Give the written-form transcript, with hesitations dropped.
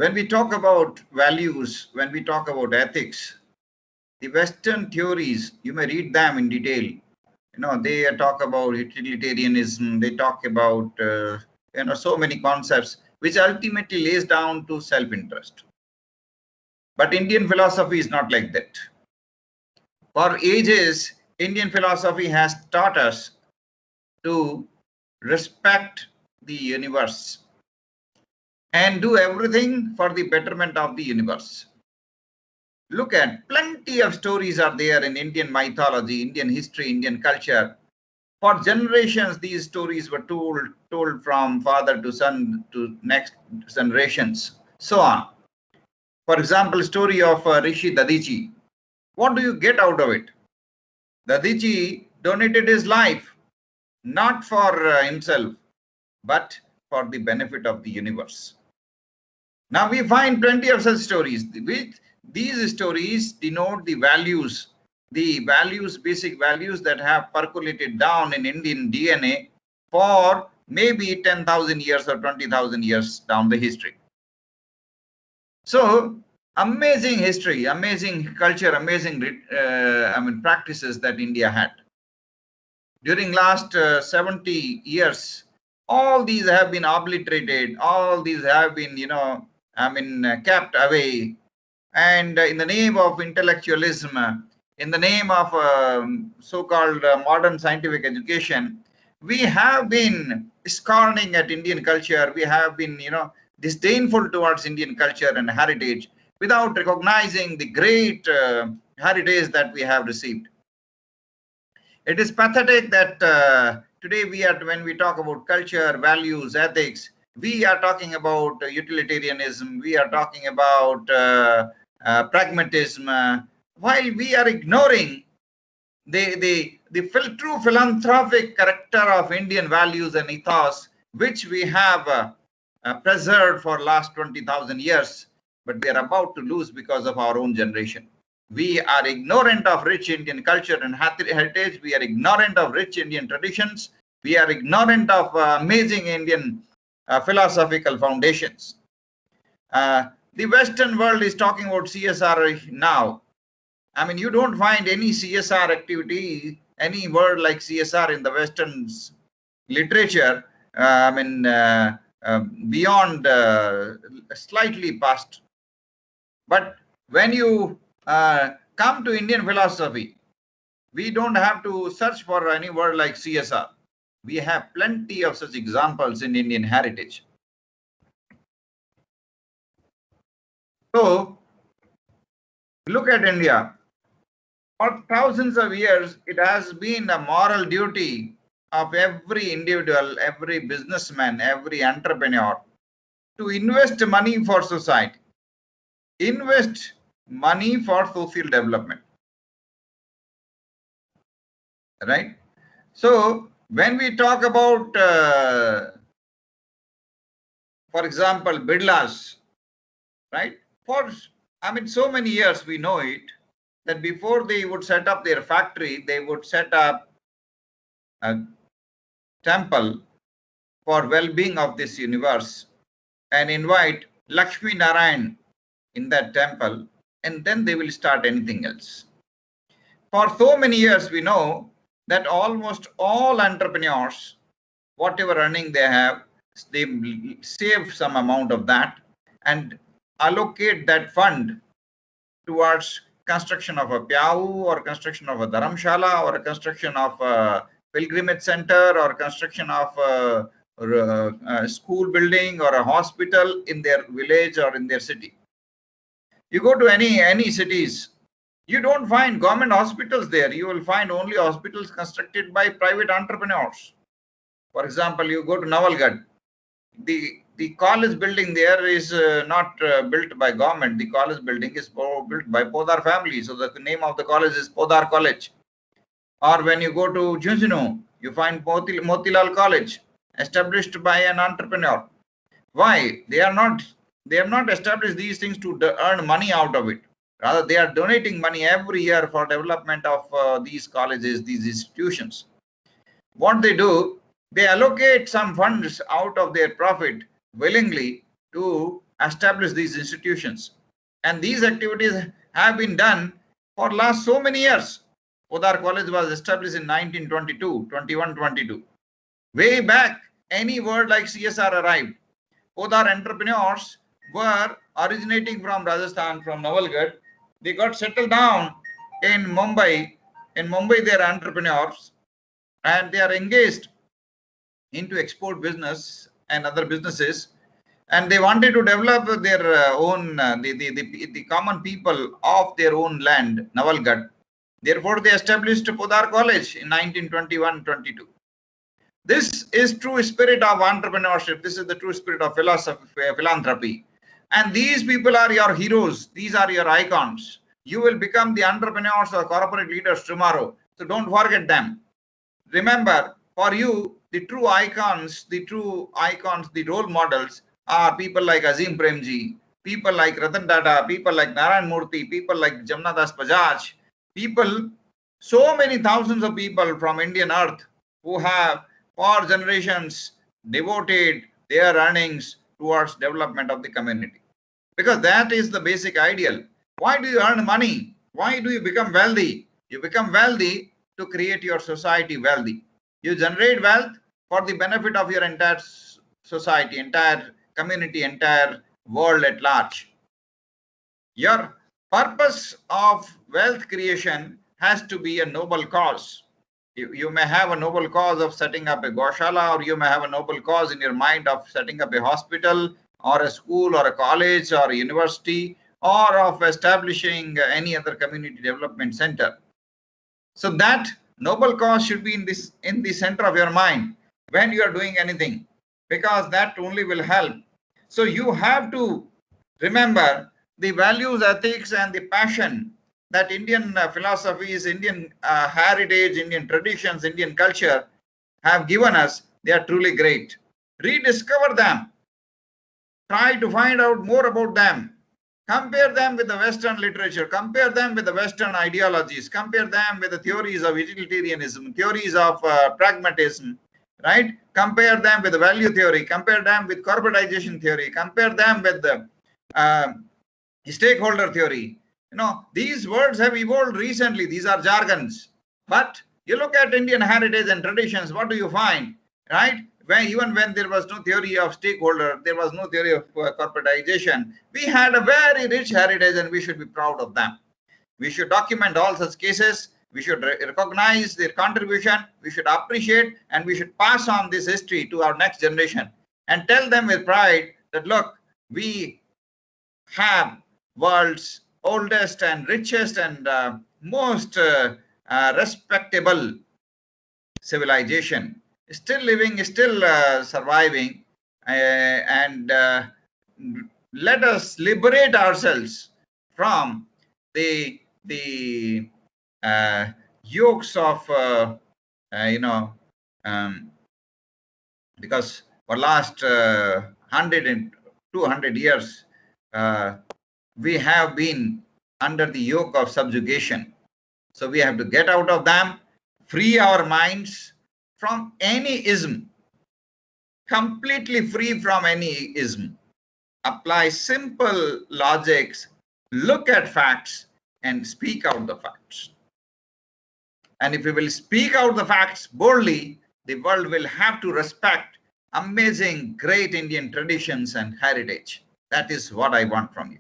When we talk about values, when we talk about ethics, the Western theories, you may read them in detail. They talk about utilitarianism, they talk about, so many concepts, which ultimately lays down to self-interest. But Indian philosophy is not like that. For ages, Indian philosophy has taught us to respect the universe and do everything for the betterment of the universe. Look at plenty of stories are there in Indian mythology, Indian history, Indian culture. For generations, these stories were told from father to son to next generations, so on. For example, story of Rishi Dadichi. What do you get out of it? Dadichi donated his life, not for himself, but for the benefit of the universe. Now we find plenty of such stories. These stories denote the values, basic values that have percolated down in Indian DNA for maybe 10,000 years or 20,000 years down the history. So amazing history, amazing culture, amazing practices that India had. During last 70 years, all these have been obliterated, all these have been, kept away. And in the name of intellectualism, in the name of so-called modern scientific education, we have been scorning at Indian culture. We have been, disdainful towards Indian culture and heritage without recognizing the great heritage that we have received. It is pathetic that today when we talk about culture, values, ethics, we are talking about utilitarianism, we are talking about pragmatism, while we are ignoring the true philanthropic character of Indian values and ethos, which we have preserved for last 20,000 years, but we are about to lose because of our own generation. We are ignorant of rich Indian culture and heritage. We are ignorant of rich Indian traditions. We are ignorant of amazing Indian philosophical foundations. The Western world is talking about CSR now. I mean, you don't find any CSR activity, any word like CSR in the Western literature, beyond slightly past. But when you come to Indian philosophy, we don't have to search for any word like CSR. We have plenty of such examples in Indian heritage. So, look at India. For thousands of years, it has been a moral duty of every individual, every businessman, every entrepreneur to invest money for society, invest money for social development, right? So when we talk about, for example, Birlas, right? For, so many years we know it, that before they would set up their factory, they would set up a temple for well-being of this universe and invite Lakshmi Narayan in that temple, and then they will start anything else. For so many years, we know that almost all entrepreneurs, whatever earning they have, they save some amount of that and allocate that fund towards construction of a pyau, or construction of a dharamshala, or a construction of a pilgrimage center, or construction of a school building or a hospital in their village or in their city. You go to any cities, you don't find government hospitals there. You will find only hospitals constructed by private entrepreneurs. For example, you go to Navalgarh, the college building there is not built by government. The college building is built by Podar family. So the name of the college is Podar College. Or when you go to Jhunjhunu, you find Motilal College, established by an entrepreneur. Why? They have not established these things to earn money out of it. Rather, they are donating money every year for development of these colleges, these institutions. What they do, they allocate some funds out of their profit willingly to establish these institutions. And these activities have been done for last so many years. Podar College was established in 1922, 21, 22. Way back, any word like CSR arrived. Podar entrepreneurs were originating from Rajasthan, from Nawalgarh. They got settled down in Mumbai. In Mumbai, they are entrepreneurs and they are engaged into export business and other businesses. And they wanted to develop their own, the common people of their own land, Nawalgarh. Therefore, they established Podar College in 1921-22. This is true spirit of entrepreneurship. This is the true spirit of philosophy, philanthropy. And these people are your heroes. These are your icons. You will become the entrepreneurs or corporate leaders tomorrow. So don't forget them. Remember, for you, the true icons, the role models are people like Azim Premji, people like Ratan Tata, people like Narayan Murthy, people like Jamna Das Bajaj, people, so many thousands of people from Indian earth who have for generations devoted their earnings towards development of the community. Because that is the basic ideal. Why do you earn money? Why do you become wealthy? You become wealthy to create your society wealthy. You generate wealth for the benefit of your entire society, entire community, entire world at large. Your purpose of wealth creation has to be a noble cause. You may have a noble cause of setting up a Goshala, or you may have a noble cause in your mind of setting up a hospital or a school or a college or a university, or of establishing any other community development center. So that noble cause should be in the center of your mind when you are doing anything, because that only will help. So you have to remember the values, ethics, and the passion that Indian philosophies, Indian heritage, Indian traditions, Indian culture have given us. They are truly great. Rediscover them. Try to find out more about them. Compare them with the Western literature. Compare them with the Western ideologies. Compare them with the theories of utilitarianism, theories of pragmatism, right? Compare them with the value theory. Compare them with corporatization theory. Compare them with the stakeholder theory. You know, these words have evolved recently. These are jargons. But you look at Indian heritage and traditions, what do you find, right? Even when there was no theory of stakeholder, there was no theory of corporatization, we had a very rich heritage and we should be proud of them. We should document all such cases. We should recognize their contribution. We should appreciate, and we should pass on this history to our next generation and tell them with pride that, look, we have world's oldest and richest and most respectable civilization, still living, still surviving, and let us liberate ourselves from the yokes of because for last 100 and 200 years we have been under the yoke of subjugation. So we have to get out of them, free our minds from any ism, completely free from any ism. Apply simple logics, look at facts, and speak out the facts. And if we will speak out the facts boldly, the world will have to respect amazing, great Indian traditions and heritage. That is what I want from you.